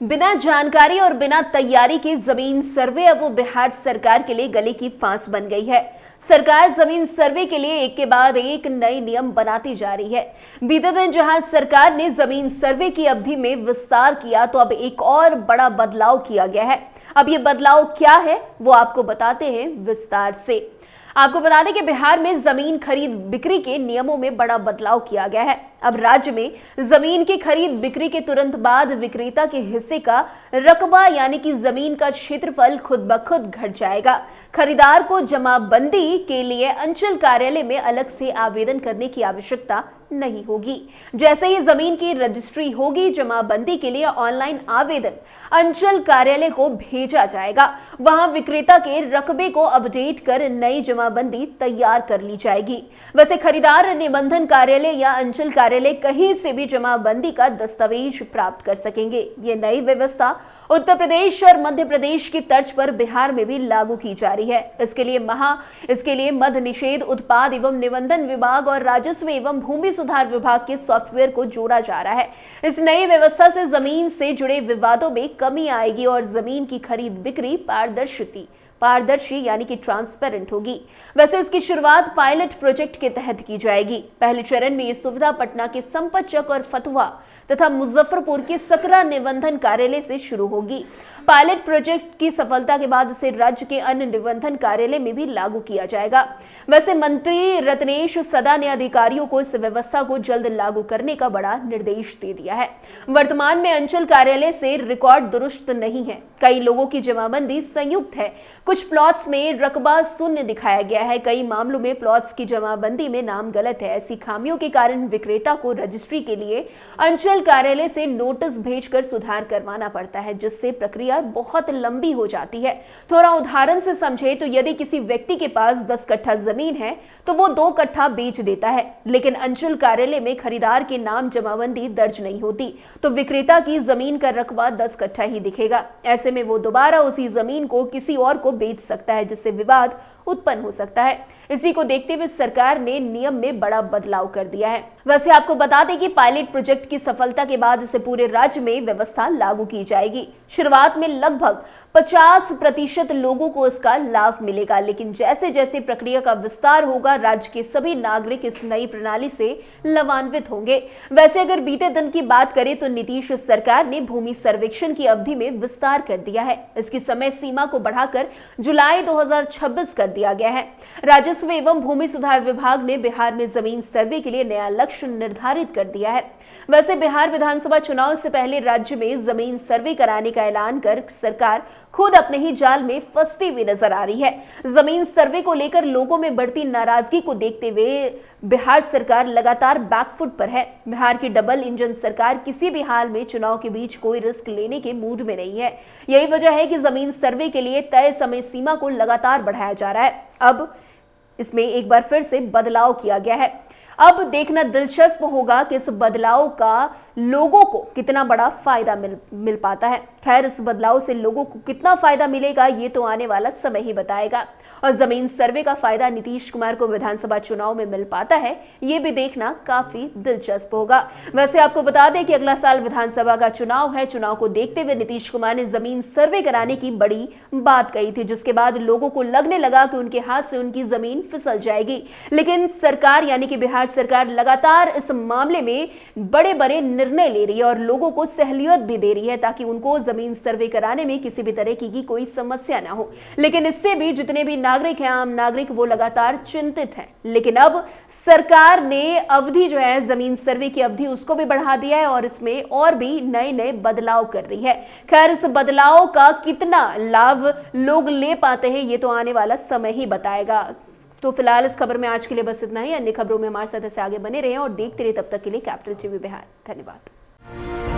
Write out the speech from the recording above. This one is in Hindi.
बिना जानकारी और बिना तैयारी के जमीन सर्वे अब वो बिहार सरकार के लिए गले की फांस बन गई है। सरकार जमीन सर्वे के लिए एक के बाद एक नए नियम बनाती जा रही है। बीते दिन जहां सरकार ने जमीन सर्वे की अवधि में विस्तार किया, तो अब एक और बड़ा बदलाव किया गया है। अब ये बदलाव क्या है वो आपको बताते हैं विस्तार से। आपको बता दें कि बिहार में जमीन खरीद बिक्री के नियमों में बड़ा बदलाव किया गया है। अब राज्य में जमीन की खरीद बिक्री के तुरंत बाद विक्रेता के हिस्से का रकबा यानी कि जमीन का क्षेत्रफल खुद ब खुद घट जाएगा। खरीदार को जमाबंदी के लिए अंचल कार्यालय में अलग से आवेदन करने की आवश्यकता नहीं होगी। जैसे ही जमीन की रजिस्ट्री होगी, जमाबंदी के लिए ऑनलाइन आवेदन अंचल कार्यालय को भेजा जाएगा। वहां विक्रेता के रकबे को अपडेट कर नई जमाबंदी तैयार कर ली जाएगी। वैसे खरीदार निबंधन कार्यालय या अंचल कार्यालय कहीं से भी जमाबंदी का दस्तावेज प्राप्त कर सकेंगे। ये नई व्यवस्था उत्तर प्रदेश और मध्य प्रदेश की तर्ज पर बिहार में भी लागू की जा रही है। इसके लिए मद्य निषेध, उत्पाद एवं निबंधन विभाग और राजस्व एवं भूमि सुधार विभाग के सॉफ्टवेयर को जोड़ा जा रहा है। इस नई व्यवस्था से जमीन से जुड़े विवादों में कमी आएगी और जमीन की खरीद बिक्री पारदर्शी यानी कि ट्रांसपेरेंट होगी। वैसे इसकी शुरुआत पायलट प्रोजेक्ट के तहत की जाएगी। पहले चरण में ये सुविधा पटना के संपतचक और फतुहा तथा मुजफ्फरपुर के सकरा निबंधन कार्यालय से शुरू होगी। पायलट प्रोजेक्ट की सफलता के बाद इसे राज्य के अन्य निबंधन कार्यालय में भी लागू किया जाएगा। वैसे मंत्री रत्नेश सदा ने अधिकारियों को इस व्यवस्था को जल्द लागू करने का बड़ा निर्देश दे दिया है। वर्तमान में अंचल कार्यालय से रिकॉर्ड दुरुस्त नहीं है। कई लोगों की जमाबंदी संयुक्त है। कुछ प्लॉट्स में रकबा शून्य दिखाया गया है। कई मामलों में प्लॉट्स की जमाबंदी में नाम गलत है। ऐसी खामियों के कारण विक्रेता को रजिस्ट्री के लिए अंचल कार्यालय से नोटिस भेजकर सुधार करवाना पड़ता है, जिससे प्रक्रिया बहुत लंबी हो जाती है। थोड़ा उदाहरण से समझे तो यदि किसी व्यक्ति के पास 10 कट्ठा जमीन है तो वो 2 कट्ठा बेच देता है, लेकिन अंचल कार्यालय में खरीदार के नाम जमाबंदी दर्ज नहीं होती, तो विक्रेता की जमीन का रकबा 10 कट्ठा ही दिखेगा। ऐसे में वो दोबारा उसी जमीन को किसी और को बेच सकता है, जिससे विवाद उत्पन्न हो सकता है। इसी को देखते हुए सरकार ने नियम में बड़ा बदलाव कर दिया है। वैसे आपको बता दें कि पायलट प्रोजेक्ट की सफलता के बाद इसे पूरे राज्य में व्यवस्था लागू की जाएगी। शुरुआत में लगभग 50% लोगों को इसका लाभ मिलेगा, लेकिन जैसे जैसे प्रक्रिया का विस्तार होगा, राज्य के सभी नागरिक इस नई प्रणाली से लाभान्वित होंगे। वैसे अगर बीते दिन की बात करें तो नीतीश सरकार ने भूमि सर्वेक्षण की अवधि में विस्तार कर दिया है। इसकी समय सीमा को बढ़ाकर जुलाई 2026 कर दिया गया है। राजस्व एवं भूमि सुधार विभाग ने बिहार में जमीन सर्वे के लिए नया लक्ष्य निर्धारित कर दिया है। वैसे बिहार विधानसभा चुनाव से पहले राज्य में जमीन सर्वे कराने का ऐलान कर सरकार खुद अपने ही जाल में फंसती हुई नजर आ रही है। जमीन सर्वे को लेकर लोगों में बढ़ती नाराजगी को देखते हुए बिहार सरकार लगातार बैकफुट पर है। बिहार की डबल इंजन सरकार किसी भी हाल में चुनाव के बीच कोई रिस्क लेने के मूड में नहीं है। यही वजह है कि जमीन सर्वे के लिए तय समय सीमा को लगातार बढ़ाया जा रहा है। अब इसमें एक बार फिर से बदलाव किया गया है। अब देखना दिलचस्प होगा कि इस बदलाव का लोगों को कितना बड़ा फायदा मिल पाता है। खैर, इस बदलाव से लोगों को कितना फायदा मिलेगा ये तो आने वाला समय ही बताएगा। और जमीन सर्वे का फायदा नीतीश कुमार को विधानसभा चुनाव में मिल पाता है, ये भी देखना काफी दिलचस्प होगा। वैसे आपको बता दें कि अगला साल विधानसभा का चुनाव है। चुनाव को देखते हुए नीतीश कुमार ने जमीन सर्वे कराने की बड़ी बात कही थी, जिसके बाद लोगों को लगने लगा कि उनके हाथ से उनकी जमीन फिसल जाएगी। लेकिन सरकार यानी कि बिहार सरकार लगातार इस मामले में बड़े बड़े निर्णय ले रही है और लोगों को सहूलियत भी दे रही है, ताकि उनको जमीन सर्वे कराने में किसी भी तरह की कोई समस्या ना हो। लेकिन इससे भी जितने भी नागरिक हैं, आम नागरिक, वो लगातार चिंतित हैं। लेकिन अब सरकार ने अवधि जो है जमीन सर्वे की अवधि उसको भी बढ़ा दिया है और इसमें और भी नए नए बदलाव कर रही है। खैर, इस बदलाव का कितना लाभ लोग ले पाते हैं ये तो आने वाला समय ही बताएगा। तो फिलहाल इस खबर में आज के लिए बस इतना ही। अन्य खबरों में हमारे साथ ऐसे आगे बने रहें और देखते रहिए। तब तक के लिए कैपिटल टीवी बिहार। धन्यवाद।